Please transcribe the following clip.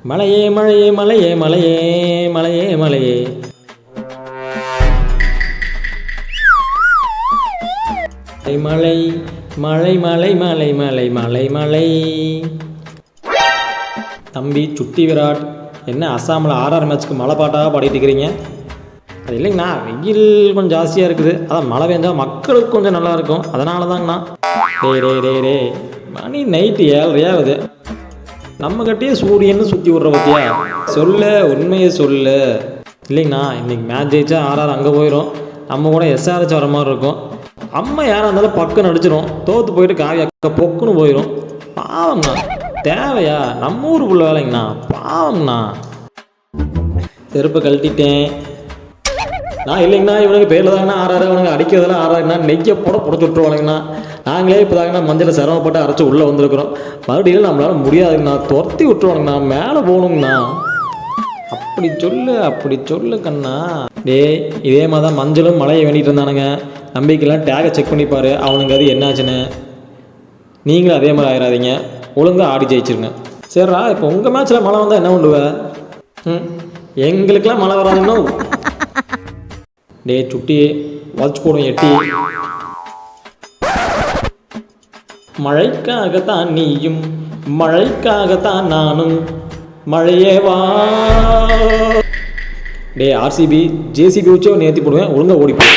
மலையே மலையே மலையே மலையே மலையே மலையே மலை மலை மலை மலை மலை மலை மலை. தம்பி சுட்டி விராட், என்ன அஸ்ஸாமில் ஆர்ஆர் மேட்ச்க்கு மழை பாட்டாக பாடிட்டு இருக்கிறீங்க? அது இல்லைங்கண்ணா, வெயில் கொஞ்சம் ஜாஸ்தியாக இருக்குது, அதான் மழை பெஞ்சால் மக்களுக்கு கொஞ்சம் நல்லாயிருக்கும், அதனால தாங்கண்ணா. டே மணி நைட்டு 7:30 ஆகுது, நம்ம கட்டியே சூரியன்னு சுற்றி விட்ற பற்றியா? சொல்ல உண்மையை சொல்லு. இல்லைங்கண்ணா, இன்றைக்கி மேட்ச் ஜெயிச்சா ஆர்ஆர் அங்கே போயிடும், நம்ம கூட எஸ்ஆர்ஹெச் வர மாதிரி இருக்கும். அம்மா யாராக இருந்தாலும் பக்கம் நடிச்சிடும், தோற்று போயிட்டு காவி அக்கா பொக்குன்னு போயிடும். பாவம்ண்ணா, தேவையா? நம்ம ஊருக்குள்ள வேலைங்கண்ணா, பாவம்ண்ணா. செருப்பை கழட்டிட்டேன் நான். இல்லைங்கண்ணா, இவனுக்கு பேரில் தாங்கண்ணா ஆர்ஆர், அவனுக்கு அடிக்கிறதெல்லாம் ஆர்ஆர்ண்ணா, நெய்யை புடச்சு விட்டுருவானுங்கண்ணா. நாங்களே இப்போ தாங்கண்ணா மஞ்சளை சிரமப்பட்டு அரைச்சி உள்ளே வந்திருக்கிறோம், மறுபடியும் நம்மளால் முடியாதுங்கண்ணா, துரத்தி விட்டுருவானுங்கண்ணா, மேலே போகணுங்கண்ணா. அப்படி சொல்லு கண்ணா. இதே மாதிரி தான் மஞ்சளும் மழையை வேண்டிகிட்டு இருந்தானுங்க. நம்பிக்கைலாம் டேகை செக் பண்ணிப்பார், அவனுங்க அது என்னாச்சுன்னு. நீங்களும் அதே மாதிரி ஆயிடாதீங்க, ஒழுங்காக ஆடி ஜெயிச்சிருங்க. சரிடா, இப்போ உங்கள் மேட்ச்சில் மழை வந்தால் என்ன பண்ணுவேன்? எங்களுக்கெல்லாம் மழை வராதுன்னா சுட்டி வாட்ச் போடும் எட்டி. மழைக்காகத்தான் நீயும் மழைக்காகத்தான் நானும், மழையே வா. ஆர்சிபி ஜேசிபி வச்சோ நேர்த்தி போடுவேன், ஒழுங்காக ஓடிப்போம்.